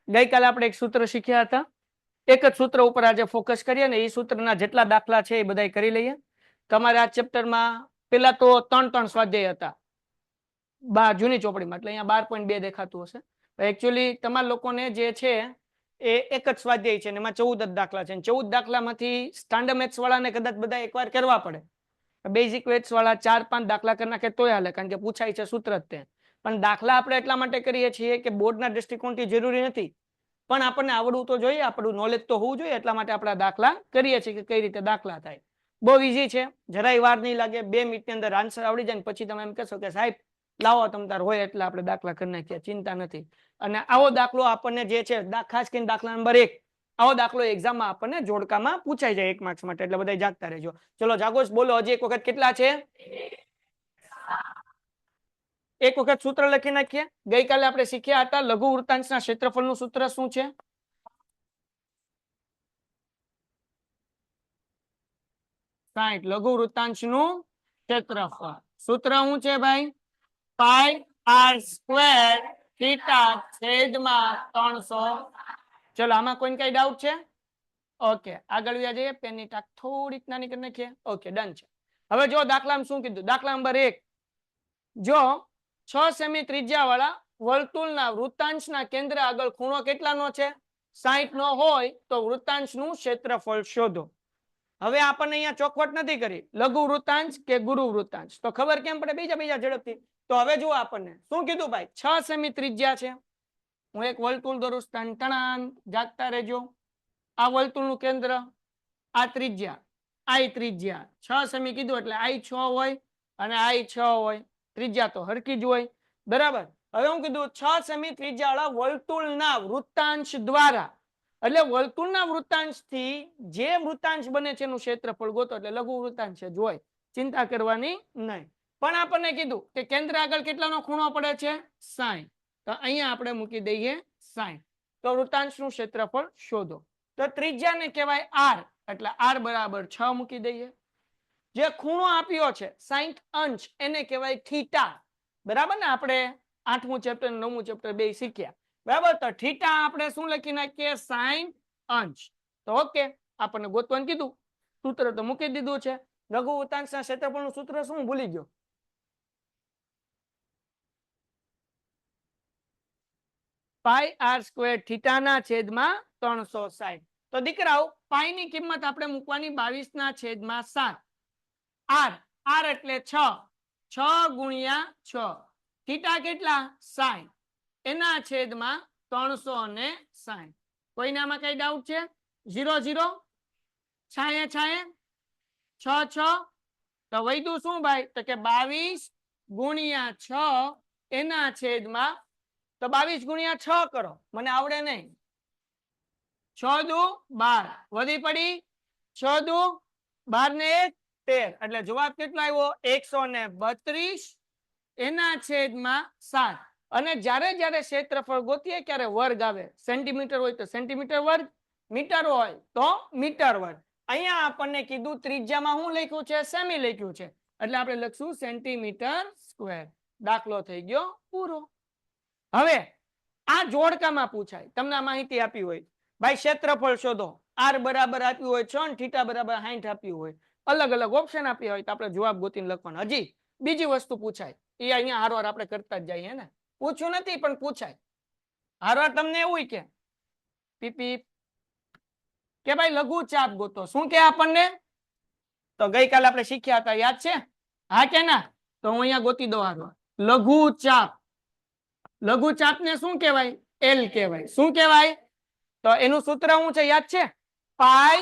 ગઈકાલે આપણે એક સૂત્ર શીખ્યા હતા, એક જ સૂત્ર ઉપર આજે ફોકસ કરીએ ને એ સૂત્રના જેટલા દાખલા છે એ બધા કરી લઈએ. તમારે આ ચેપ્ટરમાં પેલા તો 3 સ્વાધ્યાય હતા જૂની ચોપડીમાં, એટલે અહીંયા 12.2 દેખાતું હશે. એકચ્યુઅલી તમારા લોકોને જે છે એ એક જ સ્વાધ્યાય છે ને એમાં 14 જ દાખલા છે. 14 દાખલામાંથી સ્ટાન્ડર્ડ મેથ્સ વાળાને કદાચ બધા એકવાર કરવા પડે. બેઝિક મેથ્સ વાળા 4-5 દાખલા કરી નાખે તોય હાલે, કારણ કે પૂછાય છે સૂત્ર જ તે. પણ દાખલા આપણે એટલા માટે કરીએ છીએ કે બોર્ડના દ્રષ્ટિકોણથી જરૂરી નથી, પણ આપણને આવડવું તો જોઈએ, આપણું નોલેજ તો હોવું જોઈએ, એટલા માટે આપણે દાખલા કરીએ છીએ કે કઈ રીતે દાખલા થાય. બહુ ઈઝી છે, જરાય વાર નહીં લાગે, 2 મિનિટની અંદર આન્સર આવડી જાય ને પછી તમે એમ કહેશો કે સાહેબ લાવો તમ તાર હોય એટલે આપણે દાખલા કરી નાખીએ, ચિંતા નથી. અને આવો દાખલો આપણને જે છે ખાસ કરીને દાખલા નંબર 1, આવો દાખલો એક્ઝામમાં આપણને જોડકામાં પૂછાઈ જાય 1 માર્ક્સ માટે, એટલે બધા જાગતા રહેજો. ચલો જાગોશ, બોલો હજી એક વખત કેટલા છે? એક વખત સૂત્ર લખી નાખીએ. ગઈકાલે આપણે શીખ્યા હતા લઘુ વૃત્તાંશના ક્ષેત્રફળનું સૂત્ર શું છે? લઘુ વૃત્તાંશનું ક્ષેત્રફળ સૂત્ર શું છે ભાઈ? પાઈ આર સ્ક્વેર થીટા છેદમાં 300. ચલો આમાં કોઈને કઈ ડાઉટ છે? ઓકે, આગળ વ્યા જઈએ. પેનની ટાક થોડીક નાની કરી નાખીએ. ઓકે, ડન છે. હવે જો દાખલામાં શું કીધું? દાખલા નંબર 1, જો 6 સેમી ત્રિજ્યા વાળા વર્તુળના વૃત્તાંશના કેન્દ્ર આગળ ખૂણો કેટલાનો છે? 60 નો હોય તો વૃત્તાંશનું ક્ષેત્રફળ શોધો. હવે આપણને અહીંયા ચોખવટ નથી કરી લઘુ વૃત્તાંશ કે ગુરુ વૃત્તાંશ, તો ખબર કેમ પડે? બીજા ઝડપથી. તો હવે જુઓ આપણને શું કીધું ભાઈ? 6 સેમી ત્રિજ્યા છે. હું એક વર્તુળ દોરું, ટણ જાગતા રહેજો. આ વર્તુળનું કેન્દ્ર, આ ત્રિજ્યા, આઈ ત્રિજ્યા 6 સેમી કીધું એટલે આઈ 6 હોય અને આઈ 6 હોય. ત્રિજ્યા તો હરકી જ હોય, બરાબર. હવે હું કીધું 6 સેમી ત્રિજ્યા વાળા વર્તુળના વૃત્તાંશ દ્વારા, એટલે વર્તુળના વૃત્તાંશથી જે વૃત્તાંશ બને છે એનું ક્ષેત્રફળ ગોતો, એટલે લઘુ વૃત્તાંશ જ હોય, ચિંતા કરવાની નહીં. પણ આપણને કીધું કે કેન્દ્ર આગળ કેટલાનો ખૂણો પડે છે? 60. તો અહીંયા આપણે મૂકી દઈએ 60. તો વૃત્તાંશનું ક્ષેત્રફળ શોધો. તો ત્રિજ્યાને કહેવાય r, એટલે r બરાબર 6 મૂકી દઈએ. જે ખૂણો આપ્યો છે 60 અંશ એને કહેવાય થીટા, બરાબર ને? આપણે 8મું ચેપ્ટર 9મું ચેપ્ટર બે શીખ્યા, બરાબર. તો થીટા આપણે શું લખી નાખીએ? 60 અંશ. તો ઓકે, આપણને ગોતવાનું કીધું, સૂત્ર તો મૂકી દીધું છે. લઘુ વૃત્તાંશના ક્ષેત્રફળનું સૂત્ર શું ભૂલી ગયો? પાઈ આર સ્ક્વેર થીટાના છેદમાં 360. તો દીકરાઓ પાઈ ની કિંમત આપણે મૂકવાની 22/7. r એટલે 6 ગુણ્યા 6. થીટા કેટલા? 60. એના છેદમાં 360. કોઈને આમાં કઈ ડાઉટ છે? 0 0 છાયે છાયે 6 6. તો વૈધું શું ભાઈ? તો કે 22 ગુણ્યા 6 એના છેદમાં, તો 22 ગુણ્યા 6 કરો, મને આવડે નહીં. 6 દુ 12 વધી પડી, 6 દુ 12 ને 1 13, એટલે જવાબ કેટલો આવ્યો? 132 એના છેદમાં 7. અને જ્યારે જ્યારે ક્ષેત્રફળ ગોતીએ ત્યારે વર્ગ આવે. સેન્ટીમીટર હોય તો સેન્ટીમીટર વર્ગ, મીટર હોય તો મીટર વર્ગ. અહીંયા આપણને કીધું ત્રિજ્યામાં શું લખ્યું છે? સેમી લખ્યું છે, એટલે આપણે લખશું સેન્ટીમીટર સ્ક્વેર. દાખલો થઈ ગયો પૂરો. હવે આ જોડકામાં પૂછાય, તમને માહિતી આપી હોય ભાઈ ક્ષેત્રફળ શોધો, r બરાબર આપ્યું હોય 6 અને થીટા બરાબર 60 આપ્યું હોય, અલગ અલગ ઓપ્શન આપ્યા હોય તો આપણે જવાબ ગોતીને લખવાનો. હજી બીજી વસ્તુ પૂછાય, એ અહીંયા હારવાર આપણે કરતા જ જઈએ ને, પૂછ્યું નથી પણ પૂછાય. હારવાર તમને એવું કે પીપી કે ભાઈ લઘુ ચાપ ગોતો. શું કે આપણને? તો ગઈકાલે આપણે શીખ્યા હતા, યાદ છે? હા કે ના? તો હું અહીંયા ગોતી દઉં હારવાર. લઘુ ચાપ, લઘુ ચાપને શું કહેવાય? એલ કહેવાય. શું કહેવાય? તો એનું સૂત્ર શું છે? યાદ છે? પાઈ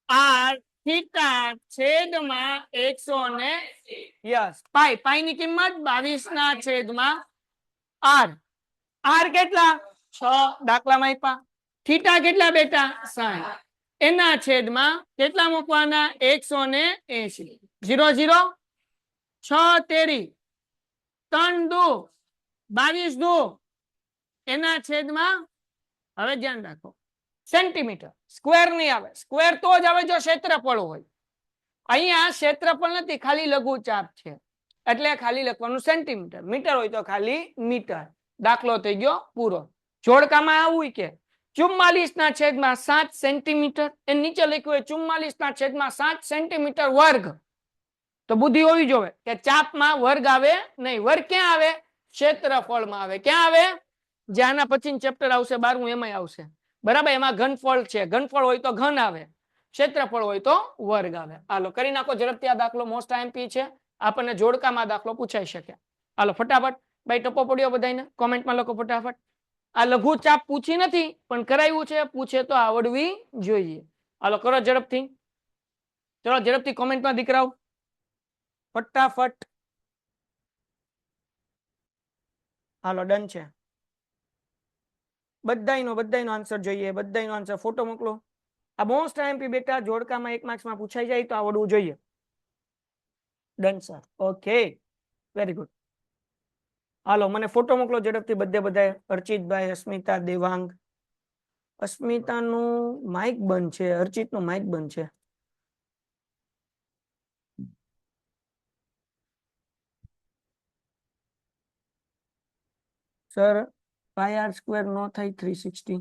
આર થીટા છેદમાં 180. યસ, પાઈ ની કિંમત 22/7. r કેટલા? 6 દાખલામાં આપ્યા. થીટા કેટલા બેટા? 60. એના છેદમાં કેટલા મૂકવાના? 180. 0 0 6 તેરી 3 દુ 22 દુ એના છેદમાં, હવે ધ્યાન રાખો, સેન્ટીમીટર. સ્ક્વેર નહીં આવે, સ્ક્વેર તો જ આવે જો ક્ષેત્રફળ હોય. અહીંયા ક્ષેત્રફળ નથી, ખાલી લઘુ ચાપ છે, એટલે ખાલી લખવાનું સેન્ટીમીટર. મીટર હોય તો ખાલી મીટર. દાખલો થઈ ગયો પૂરો. જોડકામાં આવું કે 44/7 સેન્ટીમીટર, એ નીચે લખ્યું હોય 44/7 સેન્ટીમીટર વર્ગ, તો બુદ્ધિ હોવી જોઈએ કે ચાપમાં વર્ગ આવે નહીં. વર્ગ ક્યાં આવે? ક્ષેત્રફળમાં આવે. ક્યાં આવે? જે આના પછી ચેપ્ટર આવશે 12મું એમાં આવશે, બરાબર. એમાં ઘનફળ છે, ઘનફળ હોય તો ઘન આવે, ક્ષેત્રફળ હોય તો વર્ગ આવે. હાલો કરી નાખો ઝડપથી. આ દાખલો મોસ્ટ આઈએમપી છે, આપણને જોડકામાં દાખલો પૂછાઈ શકે. હાલો ફટાફટ ભાઈ, ટપો પડ્યો બધાને? કોમેન્ટમાં લખો ફટાફટ. આ લઘુ ચાપ પૂછી નથી પણ કરાવ્યું છે, પૂછે તો આવડવી જોઈએ. હાલો કરો ઝડપથી, ચલો ઝડપથી કોમેન્ટમાં દીકરાઓ ફટાફટ. હાલો ડન છે. બધાયનો આન્સર જોઈએ, બધાયનો આન્સર. ફોટો મોકલો. આ મોસ્ટ આઈએમપી બેટા જોડકામાં 1 માર્ક્સમાં પૂછાઈ જાય તો આવડવું જોઈએ. Done sir, okay, very good. હાલો મને ફોટો મોકલો ઝડપથી બધાય. અર્ચિતભાઈ, અસ્મિતા, દેવાંગ. અસ્મિતાનું માઇક બંધ છે, અર્ચિતનું માઇક બંધ છે. સર πr² નો થાય 360.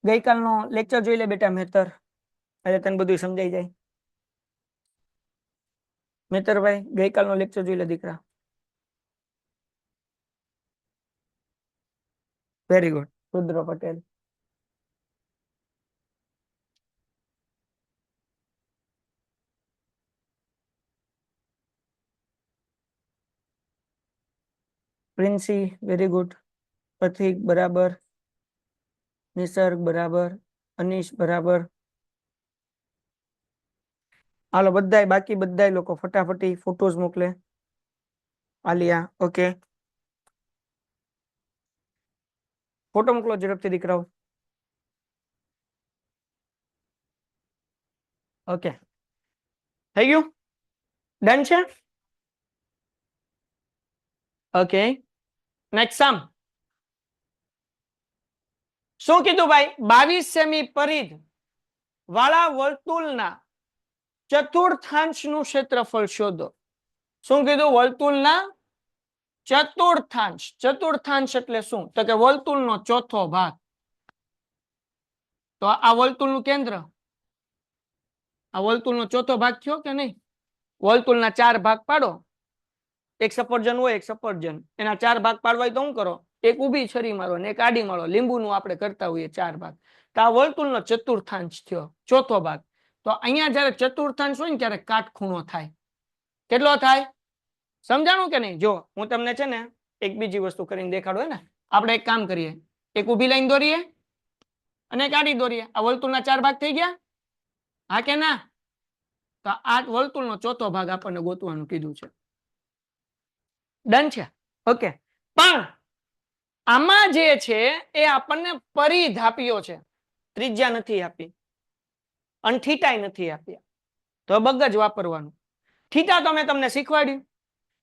ગઈકાલનો લેક્ચર જોઈ લે બેટા મેતર, એટલે તને બધું સમજાઈ જાય. મેતરભાઈ ગઈકાલનો લેક્ચર જોઈ લે દીકરા. Very good. Rudra Patel. Princy very good. Pratik બરાબર. નિસર્ગ બરાબર. અનીશ બરાબર. હાલો બધાય, બાકી બધાય લોકો ફટાફટી ફોટોઝ મોકલે. આલિયા ઓકે, ફોટો મોકલો ઝડપથી દીકરાઓ. ઓકે થઈ ગયું? ડન છે? ઓકે નેક્સ્ટ સમ. શું કીધું ભાઈ? 22 સેમી પરિધ વાળા વર્તુળના ચતુર્થાંશનું ક્ષેત્રફળ શોધો. શું કીધું? વર્તુળના ચતુર્થાંશ. ચતુર્થાંશ એટલે શું? તો કે વર્તુળનો ચોથો ભાગ. તો આ વર્તુળનું કેન્દ્ર, આ વર્તુળનો ચોથો ભાગ થયો કે નહીં? વર્તુળના 4 ભાગ પાડો. એક સફરજન હોય, એક સફરજન, એના 4 ભાગ પાડવાય તો શું કરો? એક ઊભી છરી મારો ને એક આડી મારો. લીંબુનું આપણે કરતા હોઈએ 4 ભાગ. તો આ વર્તુળનો ચતુર્થાંશ થયો, ચોથો ભાગ. તો અહીંયા જયારે ચતુર્થાંશ હોય ને ત્યારે કાટખૂણો થાય. કેટલો થાય? સમજાણું કે નહીં? જો હું તમને છે ને એક બીજી વસ્તુ કરીને દેખાડું. ને આપણે એક કામ કરીએ, એક ઊભી લાઈન દોરીએ અને એક આડી દોરીએ. આ વર્તુળના 4 ભાગ થઈ ગયા, હા કે ના? તો આ વર્તુળનો ચોથો ભાગ આપણને ગોતવાનું કીધું છે. ડન છે? ઓકે. પણ આમાં જે છે એ આપણને પરિધ આપ્યો છે, ત્રિજ્યા નથી આપી અને થીટાય નથી આપ્યા. તો બગજ વાપરવાનું. થીટા તો મેં તમને શીખવાડ્યું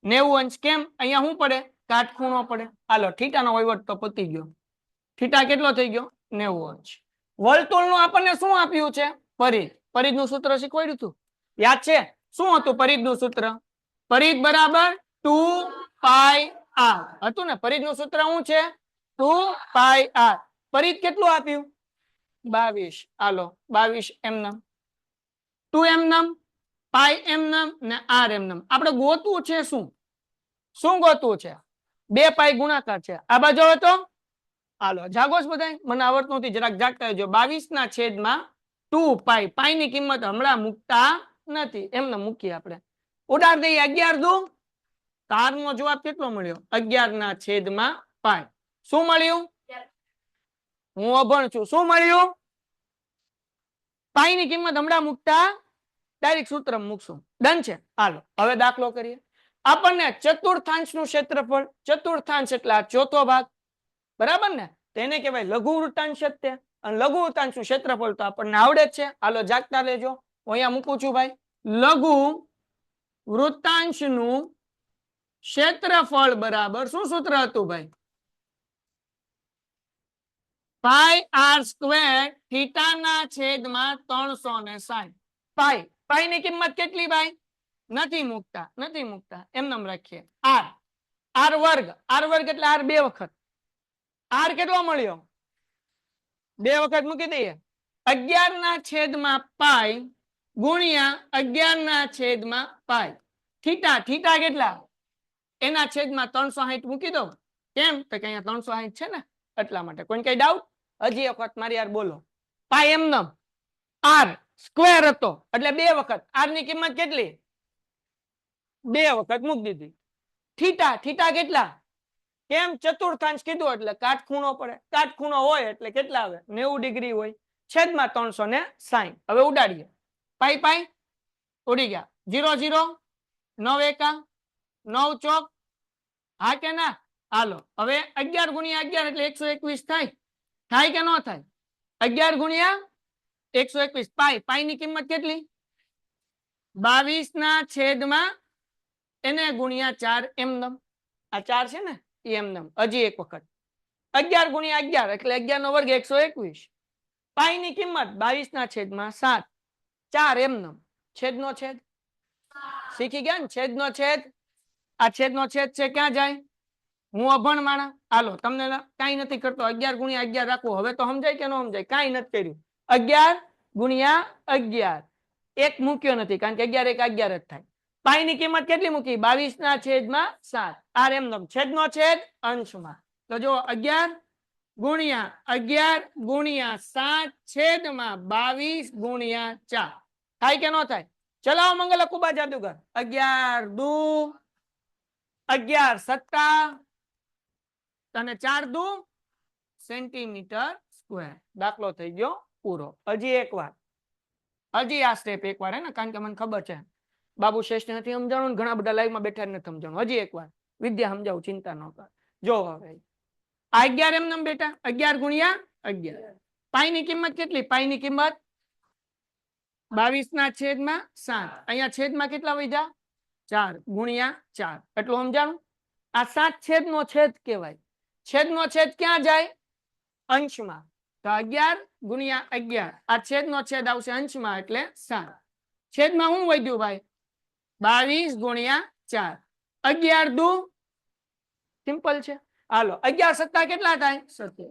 90 અંશ. કેમ? અહીંયા શું પડે? કાટખૂણો પડે. હાલો થીટાનો વહીવટ તો પતી ગયો. થીટા કેટલો થઈ ગયો? 90 અંશ. વર્તુળનું આપણને શું આપ્યું છે? પરિધ. પરિધનું સૂત્ર શીખવાડ્યું હતું, યાદ છે? શું હતું પરિધનું સૂત્ર? પરિધ બરાબર 2πr હતું ને? પરિધનું સૂત્ર શું છે? 2πr. પરિધ કેટલું આપ્યું? 22. હાલો 22 એમનેમ, 2 એમનેમ, પાઈ એમનેમ ને r એમનેમ. આપણે ગોતવું છે શું? શું ગોતવું છે? 2 પાઈ ગુણાકાર છે. આ બાજુ હવે તો હાલો જાગોશ બધાય, મને આવડતું નથી, જરાક જાગતા રહેજો. 22/2 પાઈ. પાઈ ની કિંમત હમણાં મૂકતા નથી, એમને મૂકીએ આપણે. ઉડાડ દઈએ. 11 દુ, તારનો જવાબ કેટલો મળ્યો? 11/પાઈ. શું મળ્યું? હું અભણ છું. શું મળ્યું? પાઈ ની કિંમત હમણાં મૂકતા ડાયરેક્ટ સૂત્ર મૂકશું. ડન છે? હાલો હવે દાખલો કરીએ. આપણને ચતુર્થાંશનું ક્ષેત્રફળ, ચતુર્થાંશ એટલે આ ચોથો ભાગ, બરાબર ને? તેને કહેવાય લઘુ વૃત્તાંશ જ તે. અને લઘુ વૃત્તાંશનું ક્ષેત્રફળ તો આપણને આવડે જ છે. હાલો જાગતા રહેજો, હું અહીંયા મૂકું છું ભાઈ. લઘુ વૃત્તાંશનું ક્ષેત્રફળ બરાબર શું સૂત્ર હતું ભાઈ? πr² થીટાના છેદમાં 360. પાઈ. પાઈ ની કિંમત કેટલી ભાઈ? નથી મૂકતા, નથી મૂકતા, એમ નામ રાખીએ. r. r વર્ગ. r વર્ગ એટલે r 2 વખત. આર કેટલો મળ્યો? 2 વખત મૂકી દઈએ. 11 ના છેદમાં પાઈ ગુણ્યા 11 ના છેદમાં પાઈ. થીટા થીટા કેટલા? એના છેદમાં 360 મૂકી દો. કેમ? તો કે અહીંયા 360 છે ને એટલા માટે. કોઈ કઈ ડાઉટ? હજી એક વખત મારી યાર બોલો. પાઈ એમનેમ આર સ્ક્વેર હતો એટલે 2 વખત. આર ની કિંમત કેટલી? 2 વખત મૂકી દીધી. થીટા થીટા કેટલા? કેમ? ચતુર્થાંશ કીધું એટલે કાટખૂણો પડે. કાટખૂણો હોય એટલે કેટલા આવે? 90 ડિગ્રી હોય. છેદમાં 360. હવે ઉડાડીએ. પાઈ પાઈ ઉડી ગયા. 0 0 9 એકા 9 ચોક. હા કે ના? હાલો હવે 11 ગુણ્યા 11 એટલે 121 થાય. થાય કે ન થાય? 11 ગુણ્યા 121 પાઈ. પાઈ ની કિંમત કેટલી? 22 ના છેદમાં એને ગુણ્યા 4 એમનેમ. આ 4 છે ને એમનેમ. હજી એક વખત 11 ગુણ્યા 11 એટલે 11 નો વર્ગ 121. પાઈ ની કિંમત 22 ના છેદમાં 7. 4 એમનેમ. છેદ નો છેદ શીખી ગયા ને? છેદ નો છેદ. આ છેદ નો છેદ છે ક્યાં જાય? હું અભણ માણા. હાલો તમને કઈ નથી કરતો. 11 ગુણ્યા 11 રાખવું. હવે તો સમજાય કે ન સમજાય? કઈ નથી કર્યું. 11 ગુણ્યા 11 એક મૂક્યો નથી કારણ કે 11 એક 11 જ થાય. પાઈ ની કિંમત કેટલી મૂકી? 22 ના છેદમાં 7. આર એમનેમ. છેદ નો છેદ અંશમાં. તો જો 11 ગુણ્યા 11 ગુણ્યા 7 છેદમાં 22 ગુણ્યા 4. થાય કે ન થાય? ચલાવો મંગલ કુબા જાદુગર. 11 દુ 11 સત્તા અને 4 દુ સેન્ટીમીટર સ્ક્વેર. દાખલો થઈ ગયો પૂરો. હજી એક વાર. હજી આ સ્ટેપ એક વાર હે ને કારણ કે મને ખબર છે બાબુ શેષ ને નથી સમજાણું. ઘણા બધા લાઈવ માં બેઠા નથી સમજાણું. હજી એક વાર વિદ્યા સમજાવું. ચિંતા ન કર. જો હવે આ 11 એમ નમ બેટા. 11 ગુણ્યા 11. પાઈ ની કિંમત કેટલી? પાઈ ની કિંમત 22 ના છેદમાં 7. અહીંયા છેદમાં કેટલા વધ્યા? 4 ગુણ્યા 4. એટલું સમજાણું? આ 7 છેદ નો છેદ કહેવાય. છેદ નો છેદ ક્યાં જાય? અંશમાં. તો 11 ગુણ્યા 11 આ છેદ નો છેદ આવશે અંશમાં એટલે 7. છેદમાં શું વધ્યું ભાઈ? 22 ગુણ્યા 4. 11 દુ સિમ્પલ છે. હાલો 11 સત્તા કેટલા થાય? 17.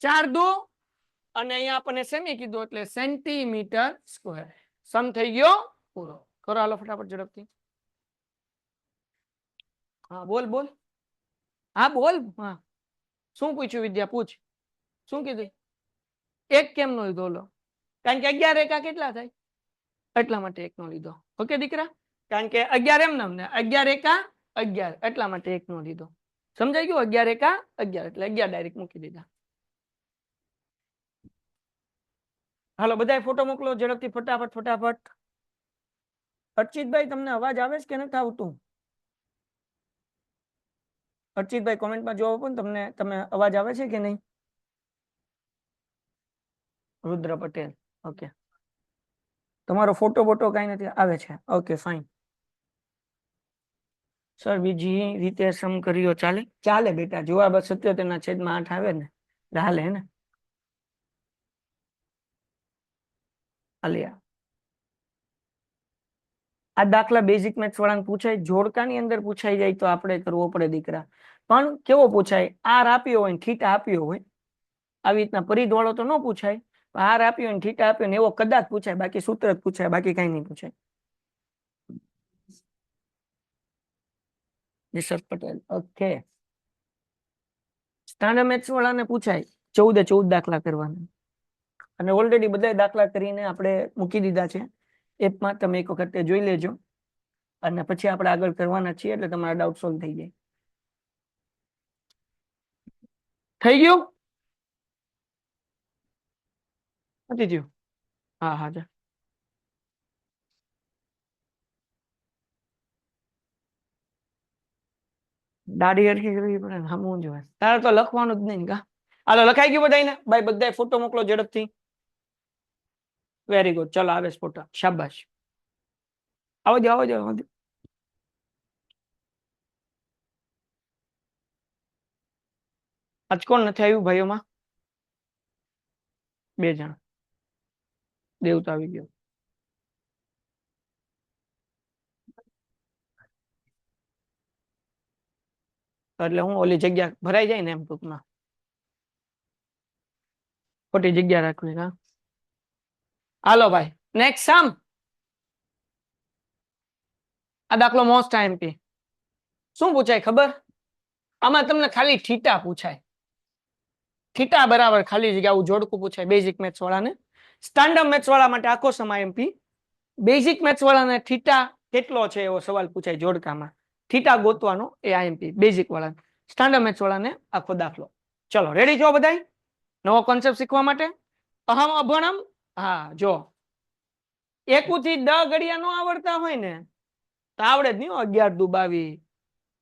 4 દુ અને અહીંયા આપણને સેમી કીધું એટલે સેન્ટીમીટર સ્ક્વેર. સમ થઈ ગયો પૂરો. કરો હાલો ફટાફટ ઝડપથી. હા બોલ બોલ. હા બોલ. હા શું પૂછ્યું વિદ્યા? પૂછ. શું કીધું? એક કેમ નો લીધો? લો કારણ કે 11 એકા કેટલા થાય એટલા માટે એક નો લીધો. ઓકે દીકરા? કારણ કે 11 એમ નામ ને 11 એકા 11 એટલા માટે એક નો લીધો. સમજાઈ ગયું? 11 એકા 11 એટલે 11 ડાયરેક્ટ મૂકી દીધા. હાલો બધાય ફોટો મોકલો ઝડપથી ફટાફટ ફટાફટ. અર્ચિતભાઈ તમને અવાજ આવે છે કે નથી આવતું? અર્ચિતભાઈ કોમેન્ટમાં જવાબ આપો ને. તમને તમે અવાજ આવે છે કે નહીં? રુદ્ર પટેલ. ઓકે તમારો ફોટો બોટો કઈ નથી આવે છે. Okay fine. સર બીજી રીતે સમ કર્યો ચાલે? ચાલે બેટા. જવાબ 77 ના છેદમાં 8 આવે ને ચાલે હે ને? આલિયા આ દાખલા બેઝિક મેથ્સ વાળાને પૂછાય. જોડકાની અંદર પૂછાઈ જાય તો આપણે કરવો પડે દીકરા. પણ કેવો પૂછાય? આર આપ્યો હોય ને થીટા આપ્યો હોય. આવી રીતના પરિધ વાળો તો ન પૂછાય. આર આપ્યો ને થીટા આપ્યો ને એવો કદાચ પૂછાય. બાકી સૂત્ર જ પૂછાય. બાકી કઈ નહીં પૂછાય. નિશરત પટેલ. ઓકે સ્ટાન્ડર્ડ મેથ્સ વાળાને પૂછાય. 14 દાખલા કરવાના અને ઓલરેડી બધા દાખલા કરીને આપણે મૂકી દીધા છે એપમાં. તમે એક વખત જોઈ લેજો અને પછી આપણે આગળ કરવાના છીએ એટલે તમારા ડાઉટ સોલ્વ થઈ જાય. થઈ ગયું? નથી થયું? હા હા જા. દાઢી હરખી કરવી પડે ને. હમું જોવે. તારે તો લખવાનું જ નહીં કા? હાલો લખાઈ ગયું બધાને? ભાઈ બધાય ફોટો મોકલો ઝડપથી. Very good. ચલો આવે ફોટો. શાબાશ. આવો દો આવો દો આવો દો. આજ કોણ નથી આવ્યું ભાઈઓમાં? 2 જણ. દેવ તો આવી ગયો. એટલે હું ઓલી જગ્યા ભરાઈ જાય ને એમ ટૂંકમાં. ખોટી જગ્યા રાખવી. હા, હાલો ભાઈ નેક્સ્ટ સમ. આ દાખલો મોસ્ટ આઈએમપી. શું પૂછાય ખબર? આમાં તમને ખાલી થીટા પૂછાય. થીટા બરાબર ખાલી જગ્યા આવું જોડકું પૂછાય બેઝિક મેથ્સ વાળાને. સ્ટાન્ડર્ડ મેથ્સ વાળા માટે આખો સમ આઈએમપી. બેઝિક મેથ્સ વાળાને થીટા કેટલો છે એવો સવાલ પૂછાય જોડકામાં. થીટા ગોતવાનો એ આઈએમપી બેઝિક વાળા. સ્ટાન્ડર્ડ મેથ્સ વાળાને આખો દાખલો. ચલો રેડી છો બધાય નવો કોન્સેપ્ટ શીખવા માટે? અહમ અભણમ. હા જો 1 થી 10 ઘડિયા નો આવડતા હોય ને તો આવડે જ નહીં. 11 દુ 22,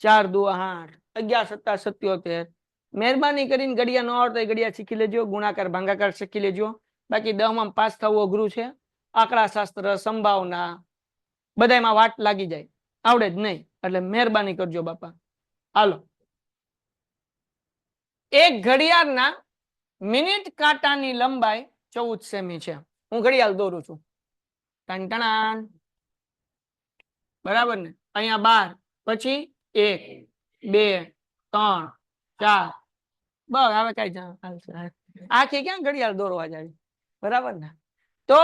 4 દુ 8, 11 સત્તા 77. મહેરબાની કરીને ઘડિયા નો આવડતા હોય ઘડિયા શીખી લેજો. ગુણાકાર ભાગાકાર શીખી લેજો. બાકી 10 માં પાસ થવું અઘરું છે. આંકડા શાસ્ત્ર, સંભાવના બધામાં વાટ લાગી જાય. આવડે જ નહીં એટલે મહેરબાની કરજો બાપા. હાલો, એક ઘડિયાળના મિનિટ કાંટાની લંબાઈ 14 સેમી છે. હું ઘડિયાળ દોરું છું. ટણ બરાબર ને? અહીંયા 12, પછી 1, 2, 3, 4. બસ હવે કઈ આખી ક્યાં ઘડિયાળ દોરવા જાય? બરાબર ને? તો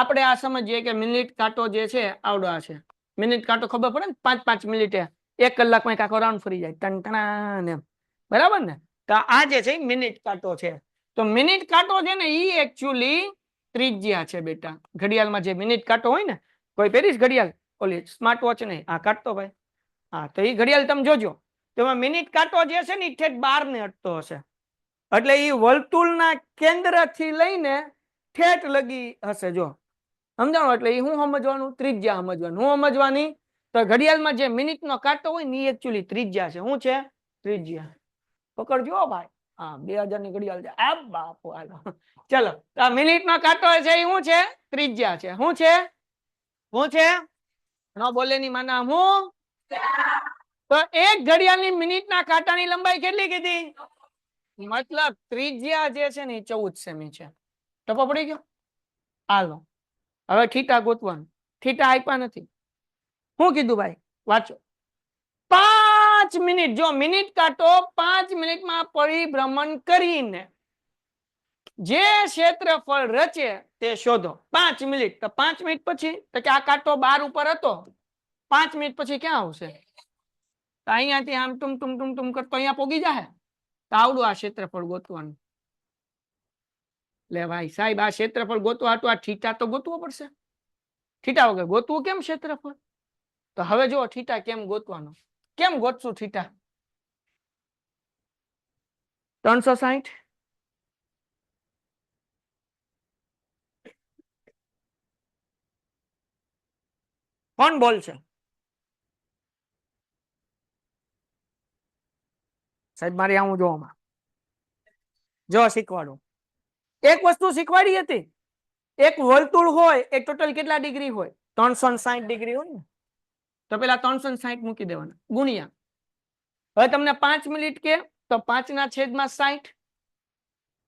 આપણે આ સમજીએ કે મિનિટ કાંટો જે છે આવડો આ છે. મિનિટ કાંટો ખબર પડે ને 5-5 મિનિટે 1 કલાકમાં એક આખો રાઉન્ડ ફરી જાય ટણ એમ. બરાબર ને? તો આ જે છે મિનિટ કાંટો છે. તો મિનિટ કાંટો છે ને ઈ એકચ્યુઅલી ત્રિજ્યા છે બેટા. ઘડિયાળમાં જે મિનિટ કાંટો હોય ને, કોઈ પહેરીશ ઘડિયાળ ઓલી સ્માર્ટ વોચ નહીં, આ કાઢતો ભાઈ. હા, તો એ ઘડિયાળ તમે જોજો તેમાં મિનિટ કાંટો જે છે ને એ ઠેઠ 12 ને અટતો હશે. એટલે એ વર્તુળના કેન્દ્રથી લઈને ઠેઠ લગી હશે. જો સમજાણો? એટલે એ હું સમજવાનું? ત્રિજ્યા સમજવાનું. હું સમજવાની? તો ઘડિયાળમાં જે મિનિટનો કાંટો હોય ને એ એકચ્યુઅલી ત્રિજ્યા છે. શું છે? ત્રિજ્યા. પકડજો ભાઈ. હા, 2000 ની ઘડિયાળ છે. આ બાપુ હાલો ચલો. તો મિનિટનો કાંટો છે એ શું છે? ત્રિજ્યા છે. શું છે? શું છે? ન બોલે ની માના હું. તો એક ઘડિયાળની મિનિટના કાંટાની લંબાઈ કેટલી કીધી? મતલબ ત્રિજ્યા જે છે ને 14 સેમી છે. ટપો પડી ગયો? હાલો હવે થીટા ગોતવાનું. થીટા આપ્યા નથી. શું કીધું ભાઈ? વાંચો. 5 મિનિટ. જો મિનિટ કાંટો 5 મિનિટમાં પરિભ્રમણ કરીને જે ક્ષેત્રફળ રચે તે શોધો. 5 મિનિટ. તો 5 મિનિટ પછી તો કે આ કાંટો 12 ઉપર હતો, 5 મિનિટ પછી ક્યાં આવશે? તો અહીંયાથી આમ ટુમ ટુમ ટુમ ટુમ કરતો અહીંયા પોગી જાય. તો આવડું આ ક્ષેત્રફળ ગોતવાનું. લે ભાઈ સાહેબ, આ ક્ષેત્રફળ ગોતવા હતું આ થીટા તો ગોતવો પડશે. થીટા વગર ગોતવું કેમ ક્ષેત્રફળ? તો હવે જો થીટા કેમ ગોતવાનો. કેમ ગોતશું થીટા? 360. કોણ બોલશે? સાહેબ મારે આવું જોવામાં. જો શીખવાડું. એક વસ્તુ શીખવાડી હતી. એક વર્તુળ હોય એ ટોટલ કેટલા ડિગ્રી હોય? 360 ડિગ્રી હોય ને. તો પેલા 360 મૂકી દેવાના ગુણ્યા. હવે તમને 5 મિનિટ કે તો 5/60.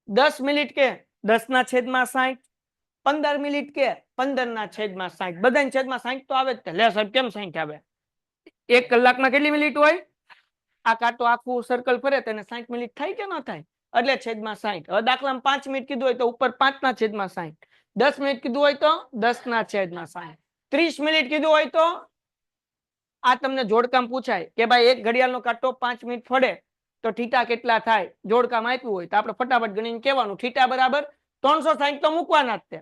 10 મિનિટ કે 10/60. 15 મિનિટ કે 15/60. બધાની છેદમાં 60 તો આવે જ. લે સાહેબ કેમ 60 આવે? 1 કલાકમાં કેટલી મિનિટ હોય? આ કાંટો આખું સર્કલ ફરે તેને 60 મિનિટ થાય કે ન થાય? એટલે છેદમાં 60. હવે દાખલામાં 5 મિનિટ કીધું હોય તો ઉપર 5/60. 10 મિનિટ કીધું હોય તો 10/60. 30 મિનિટ કીધું હોય તો આ તમને જોડકામ પૂછાય કે ભાઈ એક ઘડિયાળનો કાંટો 5 મિનિટ ફરે તો થીટા કેટલા થાય? જોડકામ આપ્યું હોય તો આપણે ફટાફટ ગણીને કહેવાનું થીટા બરાબર 360 તો મૂકવાના જ તે.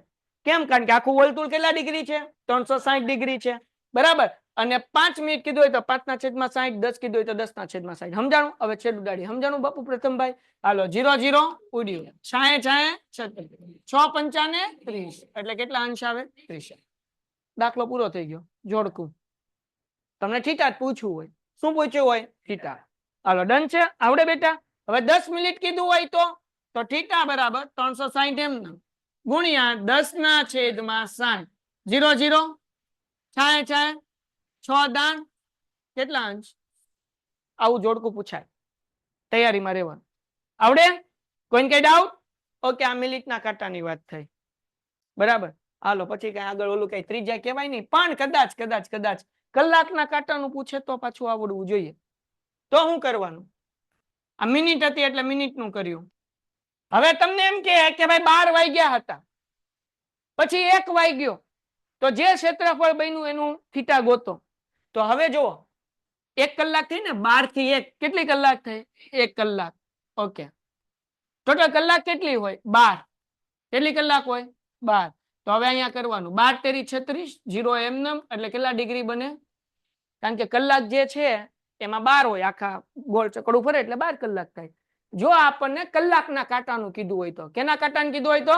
કેમ? કારણ કે આખું વર્તુળ કેટલા ડિગ્રી છે? 360 ડિગ્રી છે. બરાબર. અને 5 મિનિટ કીધું હોય તો 5/60. 10 કીધું હોય તો 10/60. સમજાણું? હવે છેદ ઉડાડી. સમજાણું બાપુ પ્રથમભાઈ? હાલો 0 0 ઉડ્યું. 60 60 6 પંચાને 30. એટલે કેટલા અંશ આવે? 30. દાખલો પૂરો થઈ ગયો. જોડકું. તમને થીટા પૂછવું હોય. શું પૂછ્યું હોય? થીટા. હાલો ડન છે? આવડે બેટા? હવે 10 મિનિટ કીધું હોય તો થીટા બરાબર 360 એમ ગુણ્યા 10/60. 0 0 60 6 દાન કેટલા અંશ? આવું જોડકું પૂછાય. તૈયારીમાં રહેવાનું. આવડે? કોઈને કઈ ડાઉટ? ઓકે, આ મિનિટના કાંટાની વાત થઈ. બરાબર. હાલો પછી કઈ આગળ ઓલું કઈ ત્રિજ્યા કહેવાય નહીં, પણ કદાચ કલાકના કાંટાનું પૂછે તો પાછું આવડવું જોઈએ. તો શું કરવાનું? આ મિનિટ હતી એટલે મિનિટનું કર્યું. હવે તમને એમ કે ભાઈ 12 વાગ્યા હતા, પછી 1 વાગ્યો, તો જે ક્ષેત્રફળ બન્યું એનું થીટા ગોતો. તો હવે જુઓ 1 કલાક થઈ ને, 12 થી 1 કેટલી કલાક થઈ? 1 કલાક. ઓકે, ટોટલ કલાક કેટલી હોય? 12. કેટલી કલાક હોય? 12. તો હવે અહીંયા કરવાનું 12 તેરી 36, 0 એમનેમ, એટલે કેટલા ડિગ્રી બને? કારણ કે કલાક જે છે એમાં 12 હોય, આખા ગોળ ચકડું ફરે એટલે 12 કલાક થાય. જો આપણને કલાકના કાંટાનું કીધું હોય તો, કેના કાંટાનું કીધું હોય તો?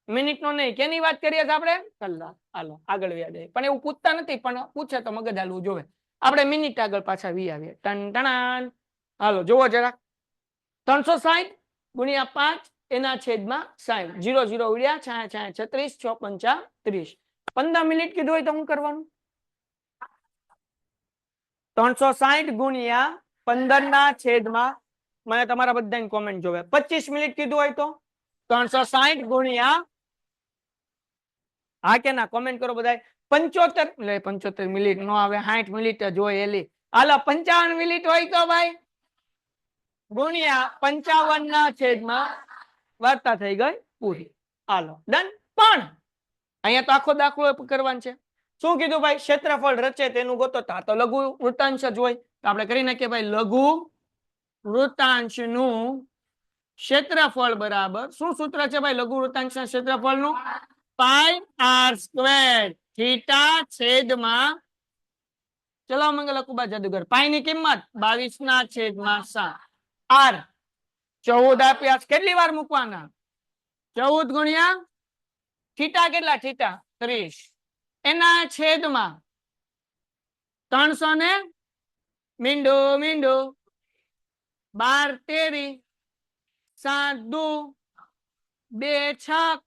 મિનિટનો નહીં. કેની વાત કરીએ છીએ આપણે? કલાક. હાલો આગળ વ્યા જાય, પણ એવું પૂછતા નથી, પણ પૂછે તો મગજ હાલવું જોવે. આપણે મિનિટ આગળ પાછા વી આવીએ. ટન ટણાન. હાલો જોવો જરા, 360 ગુણ્યા 5 એના છેદમાં 60. 0 0 ઉડ્યા, 6 6 36, 6 5 30. 15 મિનિટ કીધું હોય તો શું કરવાનું? 360 ગુણ્યા 15 ના છેદમાં, મને તમારા બધાની કોમેન્ટ જોવે, 25 મિનિટ કીધું હોય તો 360 ગુણ્યા, હા કે ના? કોમેન્ટ કરો બધા. 75 લે, 75 મિનિટ નો આવે, 60 મિનિટ જ હોય એલી. હાલો 55 મિનિટ હોય તો ભાઈ ગુણ્યા 55 ના છેદમાં, વાર્તા થઈ ગઈ પૂરી. હાલો ડન. પણ અહીંયા તો આખો દાખલો કરવાનો છે. શું કીધું ભાઈ? ક્ષેત્રફળ રચે તેનું ગોતો. તો લઘુ વૃત્તાંશ જ હોય, તો આપણે કરી નાખીએ ભાઈ, લઘુ વૃત્તાંશ નું ક્ષેત્રફળ બરાબર, શું સૂત્ર છે ભાઈ લઘુ વૃત્તાંશ ના ક્ષેત્રફળ નું? પાઈ આર સ્ક્વેર થીટા છેદમાં, ચલો મંગલ કુબા જાદુગર, પાઈ ની કિંમત 22 ના છેદમાં 7. આર 14 આપ્યા, કેટલી વાર મૂકવાના? 14 ગુણ્યા થીટા, કેટલા થીટા? 30. એના છેદમાં 300 ને મીંડો મીંડો, 12 તેરી, 7 દુ, 2 છક,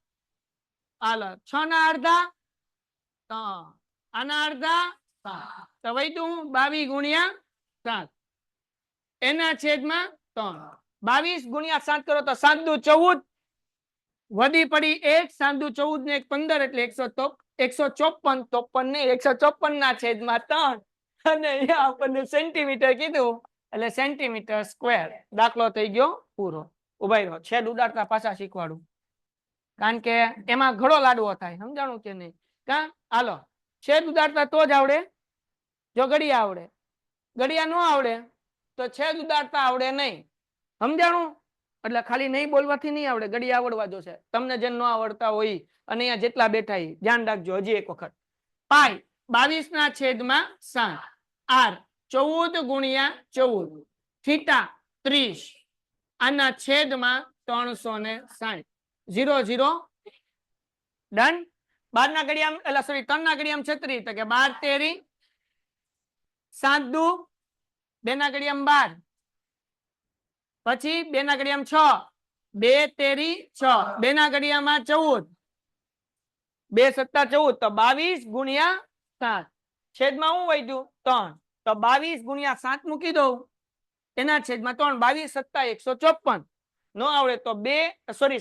હાલો 6 ના અડધા 3, આના અડધા 7, તો વૈધું 22 ગુણ્યા 7 એના છેદમાં 3. 22 ગુણ્યા 7 કરો તો 7 દુ 14, વધી પડી 1, 7 દુ 14 ને 1 15, એટલે 154. 53 ને 154 ના છેદમાં 3, અને અહીંયા આપણને સેન્ટીમીટર કીધું, એટલે સેન્ટીમીટર સ્ક્વેર. દાખલો થઈ ગયો પૂરો. ઉભા રહ્યો, છેદ ઉડાડતા પાછા શીખવાડું, કારણ કે એમાં ઘણો લાડવો થાય, સમજાણું કે નહીં? કા હાલો, છેદ ઉડાડતા તો જ આવડે જો ઘડિયા આવડે. ઘડિયા ન આવડે તો છેદ ઉડાડતા આવડે નહીં, સમજાણું? એટલે ખાલી નહીં બોલવાથી નહીં આવડે, ઘડિયા આવડવા જોશે. તમને જે ન આવડતા હોય, અને અહીંયા જેટલા બેઠા ધ્યાન રાખજો. હજી એક વખત, પાઈ 22 ના છેદમાં 7, આર 14 ગુણ્યા 14, થીટા 30, આના છેદમાં 360. 0 0 ડન. 12 ના ઘડિયામાં, એટલે સોરી 3 ના ઘડિયામાં 36, તો કે 12 તેરી, 7 દુ, 2 ના ઘડિયામાં 12, પછી 2 ના ઘડિયામાં 6, 2 તેરી 6, 2 ના ઘડિયામાં 14, 2 સત્તા 14, તો 22 ગુણ્યા 7, છેદમાં હું વધ્યું 3, તો 22 ગુણ્યા 7 મૂકી દઉં, એના છેદમાં 3, 22 સત્તા 154. નો આવડે તો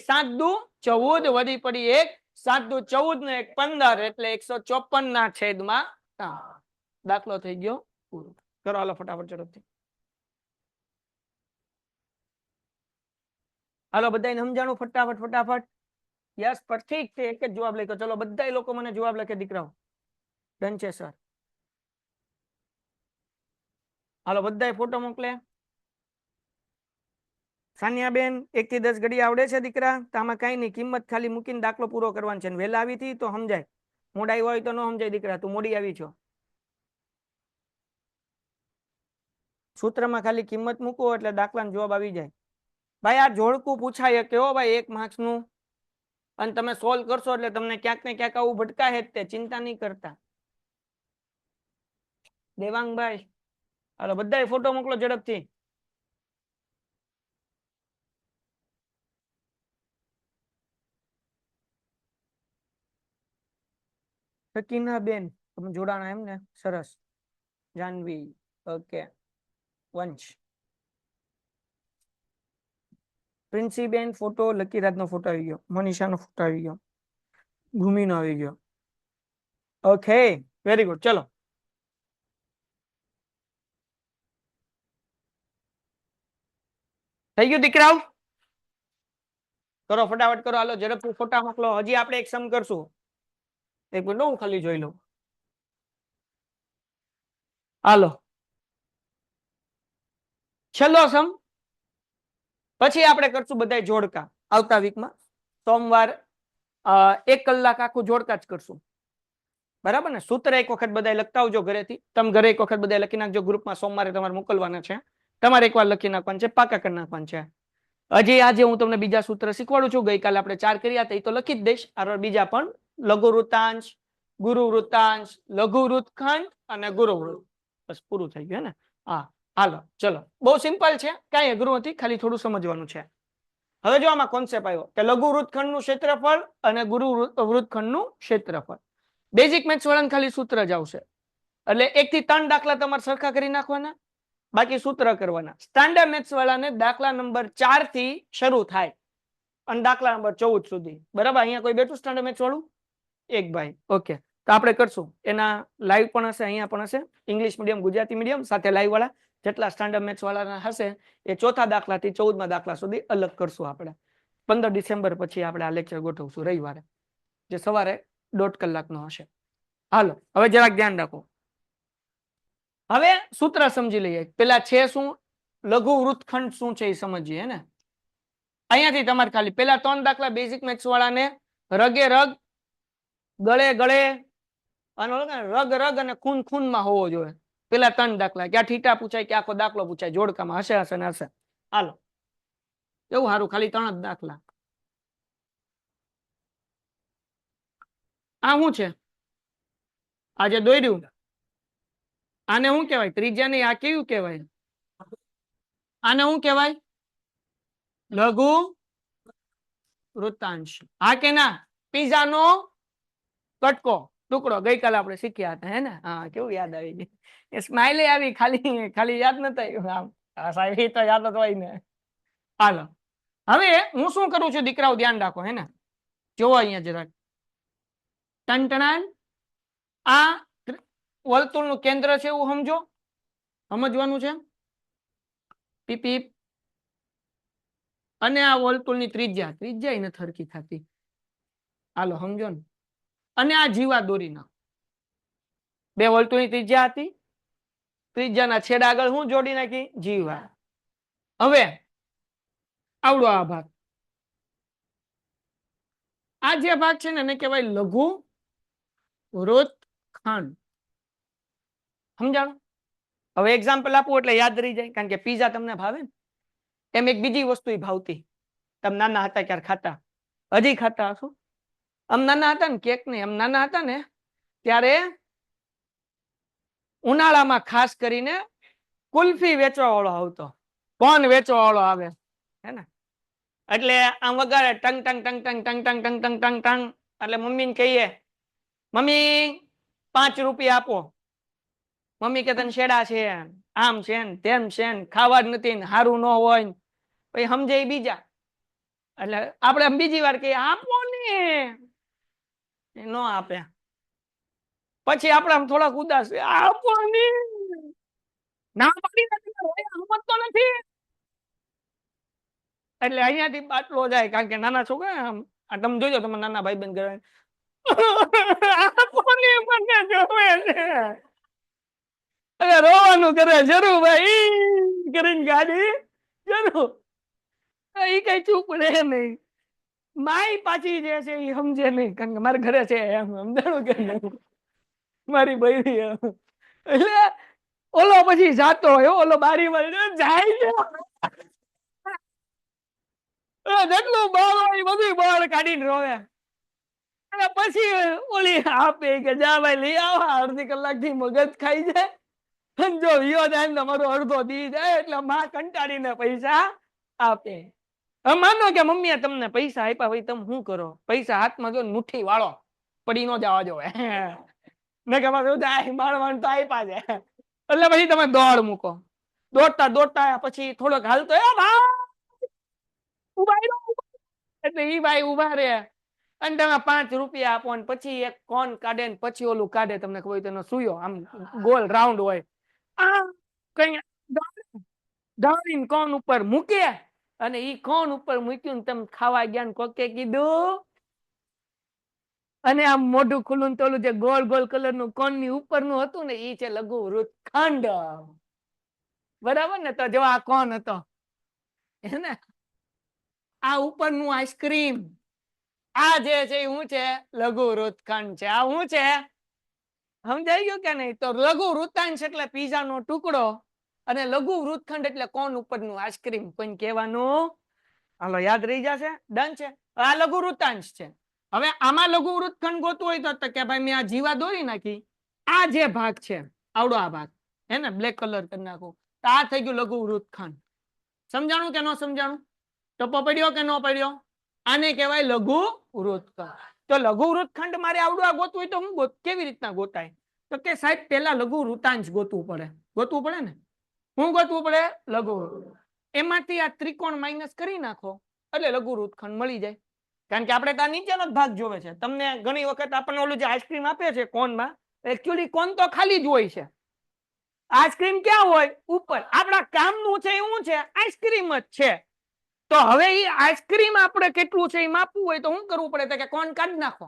7 દુ 14, વધી પડી 1, 7 દુ 14 ને 1 15, એટલે 154 ના છેદમાં 3. દાખલો થઈ ગયો પૂરો. કરો હાલો ફટાફટ ઝડપથી. હાલો બધાને સમજાણું? ફટાફટ ફટાફટ. યસ પરફેક્ટ છે, એક જ જવાબ લખ્યો. ચલો બધા લોકો મને જવાબ લખે દીકરાઓ. ડન છે સર. હાલો બધાય ફોટો મોકલે. સાનિયા બેન 1 થી 10 ઘડી આવડે છે દીકરા? તો આમાં કઈ નહીં, કિંમત ખાલી મૂકીને દાખલો પૂરો કરવાનો છે. વહેલા આવી હતી તો સમજાય, મોડા હોય તો ન સમજાય દીકરા. તું મોડી આવી છો. સૂત્રમાં ખાલી કિંમત મૂકો એટલે દાખલાનો જવાબ આવી જાય. ભાઈ આ જોડકું પૂછાય કે હો ભાઈ 1 માર્ક્સ નું, અને તમે સોલ્વ કરશો એટલે તમને ક્યાંક ને ક્યાંક આવું ભટકાય જ તે, ચિંતા નહીં કરતા. દેવાંગભાઈ હાલો બધાય ફોટો મોકલો ઝડપથી. સકીના બેન તમે જોડાણા એમ ને? સરસ. જાનવી ઓકે. વંશ પ્રિન્સી બેન ફોટો, લકીરાજ નો ફોટો આવી ગયો, મનીષા નો ફોટો આવી ગયો, ભૂમિ નો આવી ગયો. Okay very good. ચલો થઈ ગયું દીકરાઓ? કરો ફટાફટ કરો, હાલો ઝડપથી ફોટા મોકલો. હજી આપણે એક સમ કરશું. એક મિનિટ હું ખાલી જોઈ લઉં. હાલો છેલ્લો સમ, પછી આપણે કરશું બધા જોડકા. આવતા વીકમાં સોમવાર 1 કલાક આખું જોડકા જ કરશું. બરાબર ને? સૂત્ર એક વખત બધા લખતા આવજો ઘરેથી. તમે ઘરે એક વખત બધા લખી નાખજો. ગ્રુપમાં સોમવારે તમારે મોકલવાના છે. તમારે એકવાર લખી નાખવાનું છે, પાકા કરી નાખવાનું છે. હજી આજે હું તમને બીજા સૂત્ર શીખવાડું છું. ગઈકાલે આપણે 4 કર્યા હતા, એ તો લખી જ દઈશ. આ બીજા પણ લઘુ વૃત્તાંશ, ગુરુ વૃત્તાંશ, લઘુ વૃત્તખંડ અને ગુરુ વૃત્ત. બસ પૂરું થઈ ગયું ને? હા હાલો ચલો, બહુ સિમ્પલ છે, કાંઈ અઘરું નથી, ખાલી થોડું સમજવાનું છે. હવે જો આમાં કોન્સેપ્ટ આવ્યો કે લઘુ વૃત્તખંડનું ક્ષેત્રફળ અને ગુરુ વૃત્તખંડનું ક્ષેત્રફળ. બેઝિક મેથ્સ વાળાને ખાલી સૂત્ર જ આવશે. એટલે 1 થી 3 દાખલા તમારે સરખા કરી નાખવાના, બાકી સૂત્ર કરવાના. સ્ટાન્ડર્ડ મેથ્સ વાળાને દાખલા નંબર 4 થી શરૂ થાય અને દાખલા નંબર 14 સુધી. બરાબર? અહીંયા કોઈ બેઠું સ્ટાન્ડર્ડ મેથ્સ વાળું? એક ભાઈ. ઓકે, તો આપણે કરશું. એના લાઈવ પણ હશે, અહીંયા પણ હશે. ઇંગ્લિશ મીડિયમ, ગુજરાતી મીડિયમ સાથે લાઈવ વાળા જેટલા સ્ટાન્ડર્ડ મેથ્સ વાળાના હશે એ 4થા દાખલાથી 14મા દાખલા સુધી અલગ કરશું આપણે. 15 ડિસેમ્બર પછી આપણે આ લેક્ચર ગોઠવશું રવિવારે, જે સવારે 1.5 કલાકનો હશે. હાલો હવે જરાક ધ્યાન રાખો. હવે સૂત્ર સમજી લઈએ. પેલા છે શું? લઘુ વૃત્તખંડ શું છે એ સમજીએ ને. અહીંયાથી તમારે ખાલી પેલા 3 દાખલા બેઝિક મેથ્સ વાળાને રગે રગ, ગળે ગળે અને રગ રગ અને ખૂન ખૂનમાં હોવો જોઈએ. પેલા 3 દાખલા, ક્યાં થીટા પૂછાય, કે આખો દાખલો પૂછાય, જોડકામાં હશે હશે ને હશે. હાલો એવું સારું, ખાલી 3 જ દાખલા. આ શું છે? આજે દોર્યું, આને શું કહેવાય? ત્રિજ્યા ની. આ કેવું કહેવાય? આને શું કહેવાય? લઘુ વૃત્તાંશ. હા કે ના? પીઝાનો કટકો, ટુકડો ગઈકાલે આપણે શીખ્યા હતા, હે ને? હા, કેવું યાદ આવી ગયું. એ સ્માઇલ આવી, ખાલી ખાલી યાદ નતા આવ્યું. આમ સાહેબ એ તો યાદ જ હોય ને. હાલો હવે હું શું કરું છું દીકરાઓ, ધ્યાન રાખો, હે ને? જોવો અહીંયા જરાક. ટનટણાન. આ વર્તુળનું કેન્દ્ર છે એવું સમજો, સમજવાનું છે. પીપી. અને આ વર્તુળની ત્રિજ્યા, ત્રિજ્યા નથી હરખી થતી. હાલો સમજો ને. અને આ જીવા દોરી નાખો. 2 વર્તુળની ત્રિજ્યા હતી, ત્રિજ્યાના છેડા આગળ હું જોડી નાખી? જીવા. હવે આવડો આ ભાગ, આ જે ભાગ છે ને એને કહેવાય લઘુ વૃત્તખંડ. સમજાણું? હવે એક્ઝામ્પલ આપું એટલે યાદ રહી જાય, કારણ કે પીઝા તમને ભાવે ને એમ એક બીજી વસ્તુ ભાવતી. તમે નાના હતા ત્યારે ખાતા, હજી ખાતા હશો. આમ નાના હતા ને, કેક ને, આમ નાના હતા ને ત્યારે ઉનાળામાં ખાસ કરીને કુલ્ફી વેચવા વાળો આવતો. કોણ વેચવા વાળો આવે, હે ને? એટલે આમ વગાડે tongue tongue tongue tongue tongue tongue tongue tongue tongue tongue. એટલે મમ્મીને કહીએ, મમ્મી 5 રૂપિયા આપો. મમ્મી કે તને શેડા છે, આમ છે ને તેમ છે ને, ખાવા જ નથી ને, સારું ન હોય ને. પછી સમજે બીજા. એટલે આપણે બીજી વાર કહીએ આપો ને, ન આપે. પછી આપણે આમ થોડાક ઉદાસ, આપો ને, ના પાડી સમજતો નથી. એટલે અહીંયાથી બાટલો જાય, કારણ કે નાના છોકરા તમે જોજો, તમે નાના ભાઈ બંધ કરે અરે રોવાનું કરે જરૂર ભાઈ કરીને ગાડી જરૂર. એ કઈ ચૂપ રહે નહીં. માય પાછી જે છે એ સમજે નહીં, કારણ કે મારા ઘરે છે એમ સમજાણું કે નહીં, મારી બૈરી. એટલે ઓલો પછી જાતો હોય, ઓલો બારી માં જાય જેટલું બહાર હોય બધું બહાર કાઢીને રોવે. અને પછી ઓલી આપે કે જા ભાઈ લઈ આવો, અડધી કલાક થી મગજ ખાઈ જાય. જો વિયો જાય ને તમારો અડધો દી જાય, એટલે માં કંટાળીને પૈસા આપે. માનો કે મમ્મીએ તમને પૈસા આપ્યા હોય, તમે શું કરો? પૈસા હાથમાં જો મુઠ્ઠી વાળો, પડી ન જવા જો ને કે માણવાણ તો આપ્યા છે. એટલે પછી તમે દોડ મૂકો. દોડતા દોડતા પછી થોડોક હાલતો, એટલે ઈ ભાઈ ઉભા રે અને તમે 5 રૂપિયા આપો, ને પછી એક કોન કાઢે ને પછી ઓલું કાઢે. તમને ખબર તેનો સુયો આમ ગોલ રાઉન્ડ હોય, આ કઈ ધારીને કોન ઉપર મૂકે અને ઈ કોણ ઉપર મૂક્યું ને તમે ખાવા ગયા ને કોકે કીધું અને આમ મોઢું ખુલ્લું ને તોલું જે ગોળ ગોળ કલર નું કોણ ની ઉપર નું હતું ને ઈ છે લઘુ વૃત્તખંડ. બરાબર ને? તો જો આ કોણ હતો એને આ ઉપરનું આઈસ્ક્રીમ, આ જે છે શું છે? લઘુ વૃત્તખંડ છે. આ શું છે? સમજાઈ ગયું કે નહીં? તો લઘુ વૃત્તાંશ એટલે પીઝા નો ટુકડો અને લઘુ વૃત્તખંડ એટલે કોણ ઉપરનું આઈસ્ક્રીમ. કોઈ કહેવાનું? હાલો યાદ રહી જશે. ડન છે. આ લઘુ વૃત્તાંશ છે. હવે આમાં લઘુ વૃત્તખંડ ગોતવું હોય તો કે ભાઈ મેં આ જીવા દોરી નાખી, આ જે ભાગ છે આવડો આ ભાગ હે ને બ્લેક કલર કરી નાખો તો આ થઈ ગયું લઘુ વૃત્તખંડ. સમજાણું કે ન સમજાણું? ટપ્પો પડ્યો કે ન પડ્યો? આને કહેવાય લઘુ વૃત્તખંડ. તો લઘુ વૃત્તખંડ મારે આવડું આ ગોતવું હોય તો હું કેવી રીતના ગોતાય? તો કે સાહેબ પેલા લઘુ વૃત્તાંશ ગોતવું પડે. ગોતવું પડે ને? હું ગોતવું પડે? લઘુ. એમાંથી આ ત્રિકોણ માઇનસ કરી નાખો એટલે લઘુ વૃત્તખંડ મળી જાય. કારણ કે આપણે ત્યાં નીચેનો જ ભાગ જોવે છે. તમને ઘણી વખત આપણને ઓલું જે આઈસ્ક્રીમ આપે છે કોનમાં, એકચ્યુઅલી કોન તો ખાલી જ હોય છે. આઈસ્ક્રીમ ક્યાં હોય? ઉપર. આપણા કામનું છે એવું છે આઈસ્ક્રીમ જ છે. તો હવે એ આઈસ્ક્રીમ આપણે કેટલું છે એ માપવું હોય તો શું કરવું પડે? તો કે કોણ કાઢી નાખો.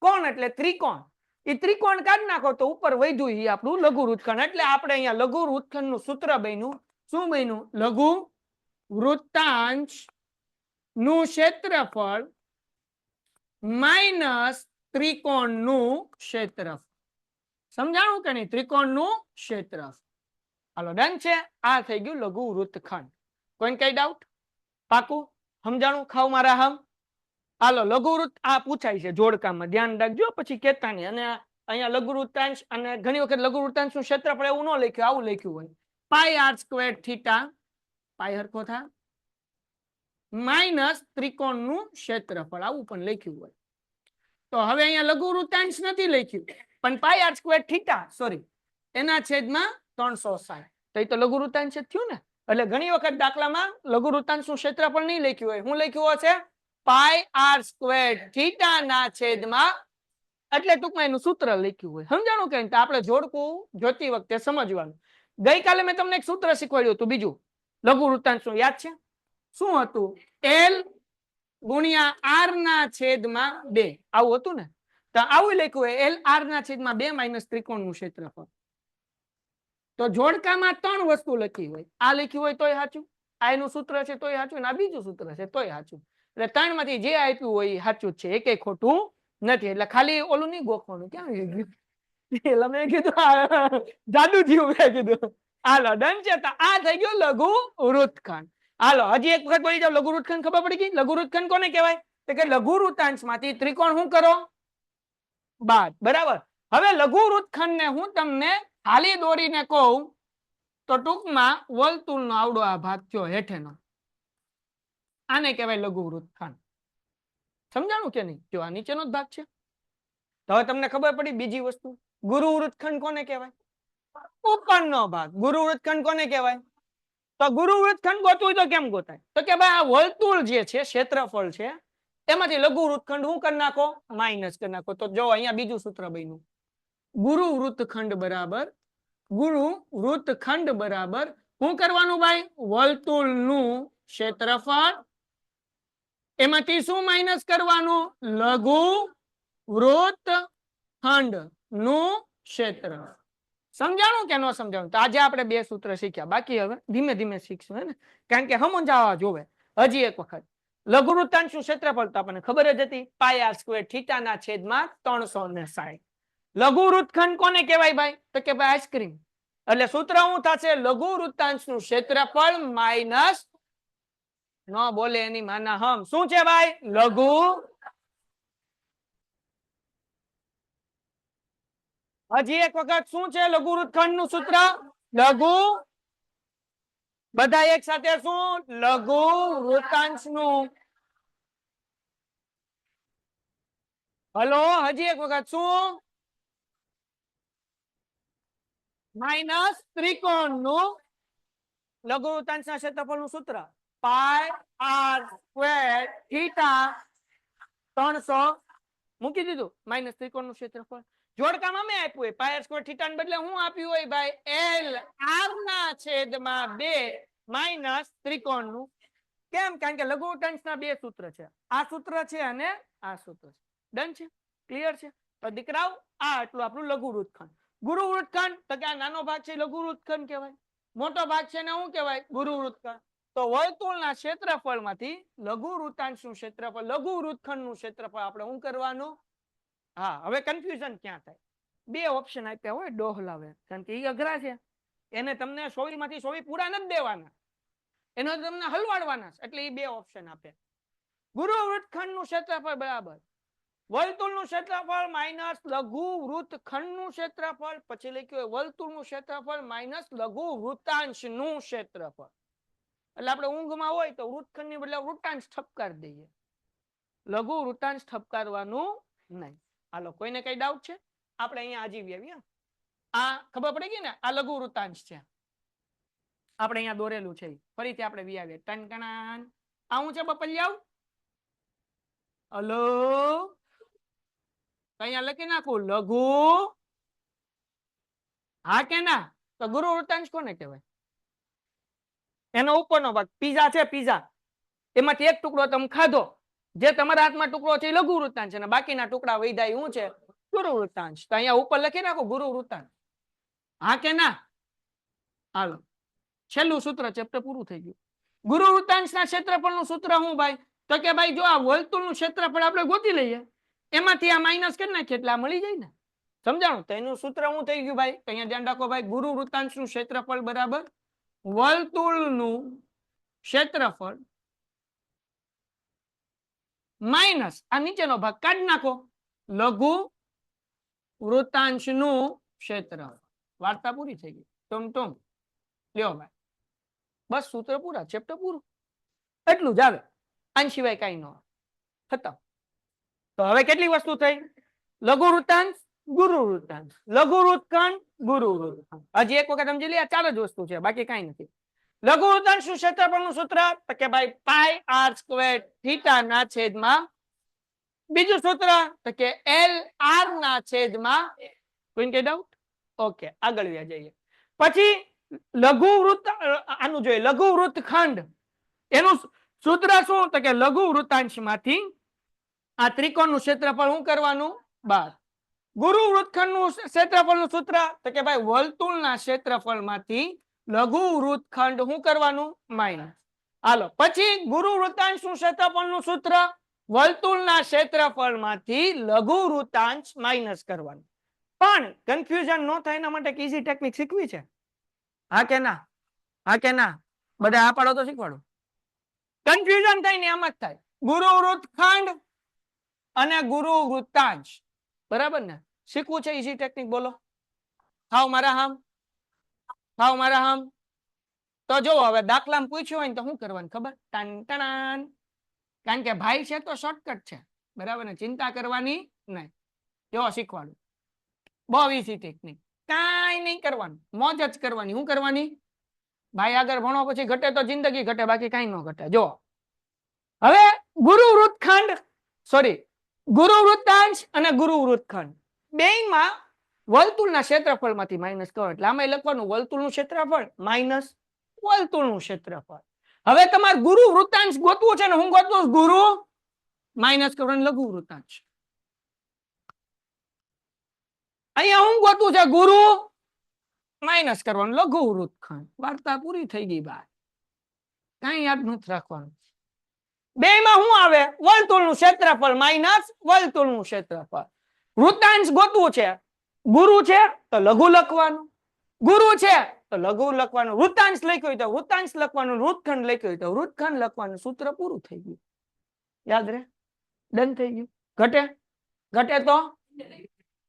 કોણ એટલે ત્રિકોણ. એ ત્રિકોણ કાઢી નાખો તો ઉપર વધ્યું એ આપણું લઘુ વૃત્તખંડ. એટલે આપણે અહીંયા લઘુ વૃત્તખંડ નું સૂત્ર બન્યું. શું બન્યું? લઘુ વૃત્તાંશ નું ક્ષેત્રફળ માઇનસ ત્રિકોણ નું ક્ષેત્રફળ. સમજાણું કે નહીં? ત્રિકોણ નું ક્ષેત્રફળ. હાલો ડન છે. આ થઈ ગયું લઘુ વૃત્તખંડ. કોઈને કઈ ડાઉટ? પાકું સમજાણું? ખાવ મારા હમ. હાલો લઘુ વૃત્ત આ પૂછાય છે જોડકામાં, ધ્યાન રાખજો પછી કેતા નહીં. અને અહીંયા લઘુ વૃત્તાંશ અને ઘણી વખત લઘુ વૃત્તાંશ નું ક્ષેત્રફળ એવું ન લખ્યું, આવું લખ્યું હોય પાઈ આર સ્ક્વેર થીટા, પાઈ હરખો થા, માઇનસ ત્રિકોણ નું ક્ષેત્રફળ આવું પણ લખ્યું હોય. તો હવે અહીંયા લઘુ વૃત્તાંશ નથી લખ્યું પણ પાઈ આર સ્ક્વેર થીટા સોરી એના છેદમાં 360. તો એ તો લઘુ વૃત્તાંશ જ થયું ને. એટલે ઘણી વખત દાખલામાં લઘુ વૃત્તાંશ નું ક્ષેત્રફળ નહીં લખ્યું હોય. હું લખ્યું હશે? પાઈ આર સ્ક્વેર થીટા ના છેદમાં, એટલે ટૂંકમાં એનું સૂત્ર લખ્યું હોય. સમજાણું કે? આપણે જોડકું જોતી વખતે સમજવાનું. ગઈકાલે મેં તમને એક સૂત્ર શીખવાડ્યું હતું બીજું લઘુ વૃત્તાંશ નું, યાદ છે? શું હતું? એલ ગુણ્યા આર ના છેદમાં 2 આવું હતું ને. તો આવું લખ્યું હોય એલ આર ના છેદમાં 2 માઇનસ ત્રિકોણ નું ક્ષેત્રફળ. તો જોડકામાં 3 વસ્તુ લખી હોય. આ લખ્યું હોય તોય સાચું, આ એનું સૂત્ર છે તોય સાચું, અને આ બીજું સૂત્ર છે તોય સાચું. એટલે 3 માંથી જે આપ્યું હોય એ સાચું જ છે, એકેય ખોટું નથી. એટલે ખાલી ઓલું નહીં ગોખવાનું. ક્યાં ગયું? એટલે મેં કીધું જાદુ થયું. મેં કીધું હાલો ડન છે. તો આ થઈ ગયો લઘુ વૃત્તખંડ. હાલો હજી એક વખત બોલી જાવ. લઘુ વૃત્તખંડ ખબર પડી ગઈ? લઘુ વૃત્તખંડ કોને કહેવાય? તો કે લઘુ વૃત્તાંશ માંથી ત્રિકોણ શું કરો? બાદ. બરાબર. હવે લઘુ વૃત્તખંડ ને હું તમને ખાલી દોરીને કહું તો ટૂંકમાં વર્તુળ નો આવડો આ ભાગ થયો હેઠેનો, આને કહેવાય લઘુ વૃત્તખંડ. સમજાણું કે નહીં? જો આ નીચેનો જ ભાગ છે. તો હવે તમને ખબર પડી બીજી વસ્તુ. ગુરુ વૃત્તખંડ કોને કહેવાય? ઉપરનો ભાગ. ગુરુ વૃત્તખંડ કોને કહેવાય? તો ગુરુ વૃત્તખંડ ગોતવું તો કેમ ગોતાય? તો કે ભાઈ આ વર્તુળ જે છે ક્ષેત્રફળ છે એમાંથી લઘુ વૃત્તખંડ શું કરી નાખો? માઇનસ કરી નાખો. તો જો અહીંયા બીજું સૂત્ર બન્યું. ગુરુ વૃત્તખંડ બરાબર શું કરવાનું ભાઈ? વર્તુળ નું ક્ષેત્રફળ, એમાંથી શું માઇનસ કરવાનું? લઘુ વૃત્તખંડ નું ક્ષેત્રફળ. સમજાણું કે ન સમજાણું? તો આજે આપણે 2 સૂત્ર શીખ્યા. બાકી હવે ધીમે ધીમે શીખશું હે ને, કારણ કે સમજાવવા જોવે. હજી એક વખત લઘુ વૃત્તાંશ નું ક્ષેત્રફળ તો આપણને ખબર જ હતી, પાઈ આર સ્ક્વેર થીટા ના છેદમાં 360. લઘુ વૃત્તખંડ કોને કહેવાય ભાઈ? તો કે ભાઈ આઈસ્ક્રીમ. એટલે સૂત્ર શું થશે? લઘુ વૃત્તાંશ નું ક્ષેત્રફળ માઇનસ, ન બોલે એની માના હમ. શું છે ભાઈ? લઘુ. હજી એક વખત શું છે લઘુ વૃત્તખંડ નું સૂત્ર? લઘુ. બધા એક સાથે શું? લઘુ વૃત્તાંશ નું. હલો હજી એક વખત શું? માઇનસ ત્રિકોણ નું લઘુ વૃત્તાંશ ના ક્ષેત્રફળ નું સૂત્ર પાઈ આર સ્ક્વેર થીટા 300 મૂકી દીધું માઇનસ ત્રિકોણ નું ક્ષેત્રફળ. જોડકામાં મેં આપ્યું હોય પાઈ આર સ્ક્વેર થીટા ને બદલે હું આપ્યું હોય ભાઈ એલ આર ના છેદમાં 2 માઇનસ ત્રિકોણ નું. કેમ? કારણ કે લઘુવૃત્તાંશના બે સૂત્ર છે, આ સૂત્ર છે અને આ સૂત્ર છે. ડન છે? ક્લિયર છે? તો દીકરાઓ આ આટલું આપણું લઘુ વૃત્તખંડ. ગુરુ વૃત્તખંડ તો કે આ નાનો ભાગ છે લઘુ વૃત્તખંડ કહેવાય, મોટો ભાગ છે ને શું કહેવાય? ગુરુ વૃત્તખંડ. તો વર્તુળના ક્ષેત્રફળમાંથી લઘુ વૃત્તાંશનું ક્ષેત્રફળ, લઘુ વૃત્તખંડનું ક્ષેત્રફળ આપણે શું કરવાનું? હા, હવે કન્ફ્યુઝન ક્યાં થાય? બે ઓપ્શન આપ્યા હોય ડોહલાવે, કારણ કે એ અઘરા છે, એને તમને 24 માંથી 24 પૂરા નથી દેવાના, એનો તમને હલવાડવાના છે, એટલે એ બે ઓપ્શન આપે. ગુરુ વૃત્તખંડનું ક્ષેત્રફળ બરાબર વર્તુળનું ક્ષેત્રફળ માઇનસ લઘુ વૃત્તખંડનું ક્ષેત્રફળ, પછી લખ્યું વર્તુળનું ક્ષેત્રફળ માઇનસ લઘુ વૃત્તાંશનું ક્ષેત્રફળ. એટલે આપણે ઊંઘમાં હોય તો વૃત્તખંડની બદલે વૃત્તાંશ ઠપકારી દઈએ, લઘુ વૃત્તાંશ ઠપકારવાનું નહીં. હાલો, કોઈને કઈ ડાઉટ છે? આપણે અહીંયા આજીવી આવીએ. આ ખબર પડી ગઈ ને, આ લઘુ વૃત્તાંશ છે, આપણે અહીંયા દોરેલું છે. ફરીથી આપણે વિયાવીએ. ટનટણાન. આવું છે બપલિયાવ? હલો, અહીંયા લખી નાખું લઘુ, હા કે ના? તો ગુરુ વૃત્તાંશ કોને કહેવાય? એનો ઉપરનો ભાગ. પીઝા છે, પીઝા, એમાંથી એક ટુકડો તમે ખાધો, જે તમારા હાથમાં ટુકડો છે એ લઘુ વૃત્તાંશ છે, અને બાકીના ટુકડા વૈધાય શું છે? ગુરુ વૃત્તાંશ. તો અહીંયા ઉપર લખી નાખો ગુરુ વૃત્તાંશ, હા કે ના? હાલો, છેલ્લું સૂત્ર, ચેપ્ટર પૂરું થઈ ગયું. ગુરુ વૃત્તાંશના ક્ષેત્રફળનું સૂત્ર શું ભાઈ? તો કે ભાઈ જો આ વર્તુળનું ક્ષેત્રફળ આપણે ગોતી લઈએ, એમાંથી આ માઇનસ કરી નાખીએ એટલે આ મળી જાય ને. સમજાણું? તો એનું સૂત્ર શું થઈ ગયું ભાઈ? તો અહીંયા ધ્યાન રાખો ભાઈ, ગુરુ વૃત્તાંશનું ક્ષેત્રફળ બરાબર વર્તુળનું ક્ષેત્રફળ માઇનસ આ નીચેનો ભાગ કાઢી નાખો, લઘુ વૃત્તાંશનું ક્ષેત્રફળ. વાર્તા પૂરી થઈ ગઈ. ટુમ લ્યો ભાઈ, બસ સૂત્ર પૂરા, ચેપ્ટર પૂરું, એટલું જ આવે, આના સિવાય કઈ ન આવે. ખતમ. તો હવે કેટલી વસ્તુ થઈ? લઘુ વૃત્તાંશ, ગુરુ વૃત્તાંશ, લઘુ વૃત્તખંડ, ગુરુ વૃત્તખંડ. હજી એક વખત સમજી લે, આ 4 જ વસ્તુ છે, બાકી કઈ નથી. લઘુ વૃત્તાંશનું ક્ષેત્રફળનું સૂત્ર તો કે ભાઈ પાઈ આર સ્ક્વેર થીટા ના છેદમાં, બીજું સૂત્ર તો કે એલ આર ના છેદમાં, કોઈ કે ડાઉટ? ઓકે, આગળ વ્યા જઈએ. પછી લઘુ વૃત્ત, આનું જોઈએ લઘુ વૃત્તખંડ, એનું સૂત્ર શું? તો કે લઘુ વૃત્તાંશમાંથી આ ત્રિકોણનું ક્ષેત્રફળ શું કરવાનું? 12. ગુરુ વૃત્તખંડનું ક્ષેત્રફળનું સૂત્ર તો કે ભાઈ વર્તુળના ક્ષેત્રફળમાંથી લઘુ વૃત્તખંડ શું કરવાનું? માઇનસ. હાલો, પછી ગુરુ વૃત્તાંશનું ક્ષેત્રફળનું સૂત્ર વર્તુળના ક્ષેત્રફળમાંથી લઘુ વૃત્તાંશ માઇનસ કરવાનું. પણ કન્ફ્યુઝન ન થાય એના માટે ઈઝી ટેકનિક શીખવી છે, હા કે ના? હા કે ના? બધા આ પાડો તો શીખવાડો. કન્ફ્યુઝન થાય ને આમ જ થાય, ગુરુ વૃત્તખંડ અને ગુરુ વૃત્તાંશ, બરાબર ને? શીખવું છે ઈઝી ટેકનિક, બોલો. હાવ મારા હામ, હાવ મારા હામ. તો જો હવે દાખલામાં પૂછ્યું હોય ને તો શું કરવાનું ખબર? ટન ટણાન. કારણ કે ભાઈ છે તો શોર્ટકટ છે, બરાબર ને? ચિંતા કરવાની નહીં. જો શીખવાડું, બહુ ઈઝી ટેકનિક, કાંઈ નહીં કરવાનું, મોજ જ કરવાની. શું કરવાની ભાઈ? આગળ ભણો પછી ઘટે તો જિંદગી ઘટે, બાકી કઈ ન ઘટે. જો હવે ગુરુ વૃત્તખંડ, સોરી, ગુરુ વૃત્તાંશ અને ગુરુ વૃત્તખંડ બેયમાં વર્તુળના ક્ષેત્રફળમાંથી માઇનસ કરો, એટલે આમાં લખવાનું વર્તુળનું ક્ષેત્રફળ માઇનસ વર્તુળનું ક્ષેત્રફળ. હવે તમારે ગુરુ વૃત્તાંશ ગોતવું છે ને, હું ગોતવું? ગુરુ માઇનસ કરવાનું લઘુ વૃત્તાંશ. અહીંયા હું ગોતવું છે? ગુરુ માઇનસ કરવાનું લઘુ વૃત્તખંડ. વાર્તા પૂરી થઈ ગઈ ભાઈ, કઈ યાદ નથી રાખવાનું. બેમાં શું આવે? વર્તુળનું ક્ષેત્રફળ માઇનસ વર્તુળનું ક્ષેત્રફળ. વૃત્તાંશ ગોતવું છે, ગુરુ છે તો લઘુ લખવાનું, ગુરુ છે તો લઘુ લખવાનું, વૃત્તાંશ લખ્યો હોય તો વૃત્તાંશ લખવાનું, વૃત્તખંડ લખ્યો હોય તો વૃત્તખંડ લખવાનું. સૂત્ર પૂરું થઈ ગયું. યાદ રહે? ડન થઈ ગયું. ઘટે? ઘટે તો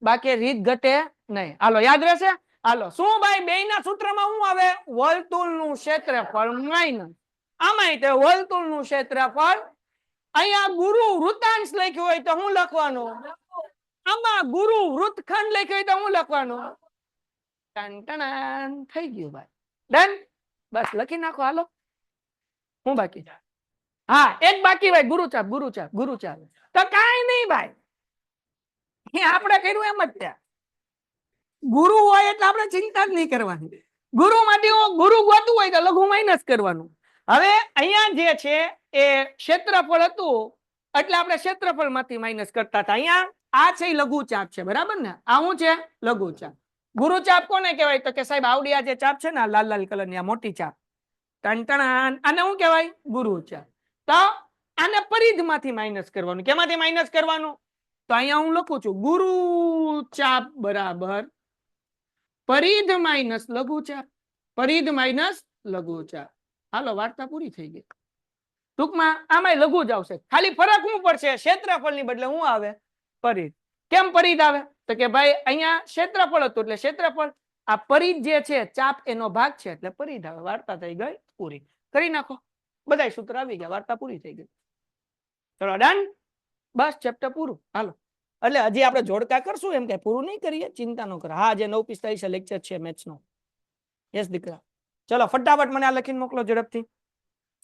બાકી રીત ઘટે નહીં. હાલો, યાદ રહેશે? હાલો, શું ભાઈ બેયના સૂત્રમાં શું આવે? વર્તુળનું ક્ષેત્રફળ માઇનસ, આમાં તે વર્તુળનું ક્ષેત્રફળ. અહીંયા ગુરુ વૃત્તાંશ લખ્યું હોય તો શું લખવાનું? આમાં ગુરુ વૃત્તખંડ લખ્યું હોય તો શું લખવાનું? ટન થઈ ગયું ભાઈ. ડન? બસ લખી નાખો. હાલો, હું બાકી? હા, એક બાકી ભાઈ, ગુરુચાપ. ગુરુચાપ, ગુરુચાપ. તો કાંઈ નહીં ભાઈ, આપણે કર્યું એમ જ ત્યાં. ગુરુ હોય એટલે આપણે ચિંતા જ નહીં કરવાની. ગુરુ માટે ગુરુ ગોતવું હોય તો લઘુ માઇનસ કરવાનું, હવે અહીંયા જે છે એ ક્ષેત્રફળ હતું એટલે આપણે ક્ષેત્રફળમાંથી માઇનસ કરતા હતા. અહીંયા આ છે લઘુચાપ છે, બરાબર ને? આ શું છે? લઘુચાપ. ગુરુચાપ કોને કહેવાય? તો કે સાહેબ આવડી આ જે ચાપ છે ને, લાલ લાલ કલરની આ મોટી ચાપ, ટણટણ, આને શું કહેવાય? ગુરુચાપ. તો આને પરિધમાંથી માઇનસ કરવાનું. કેમાંથી માઇનસ કરવાનું? તો અહીંયા હું લખું છું ગુરુચાપ બરાબર પરિધ માઇનસ લઘુચાપ. પરિધ માઇનસ લઘુચાપ. હાલો, વાર્તા પૂરી થઈ ગઈ. ટૂંકમાં આમાં લઘુ જ આવશે, ખાલી ફરક શું પડશે? ક્ષેત્રફળની બદલે શું આવે? પરિધ. કેમ પરિધ આવે? તો કે ભાઈ અહીંયા ક્ષેત્રફળ હતું એટલે ક્ષેત્રફળ, આ પરિધ જે છે ચાપ એનો ભાગ છે એટલે પરિધ આવે. વાર્તા થઈ ગઈ પૂરી. કરી નાખો, બધાય સૂત્ર આવી ગયા, વાર્તા પૂરી થઈ ગઈ. ચલો ડન, બસ ચેપ્ટર પૂરું. હાલો, એટલે હજી આપણે જોડકા કરશું, એમ કે પૂરું નહીં કરીએ, ચિંતા ન કરો. હા, જે 9:45 લેક્ચર છે મેથ્સ નો. યસ દીકરા, ચલો ફટાફટ મને આ લખીને મોકલો ઝડપથી.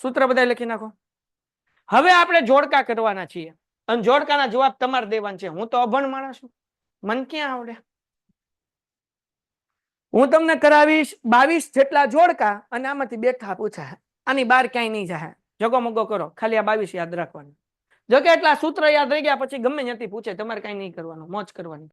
સૂત્ર બધા લખી નાખો. હવે આપણે જોડકા કરવાના છીએ અને જોડકાના જવાબ તમારે દેવાના છે. હું તો અભણ માણસ છું, મન ક્યાં આવડે. હું તમને કરાવીશ 22 જેટલા જોડકા અને આમાંથી બેઠા પૂછા. આની બહાર ક્યાંય નહીં જાય. જગો મગો કરો, ખાલી આ 22 યાદ રાખવાનું. જો કે એટલા સૂત્ર યાદ રહી ગયા પછી ગમે ત્યાંથી પૂછે, તમારે કઈ નહીં કરવાનું, મોજ કરવાની.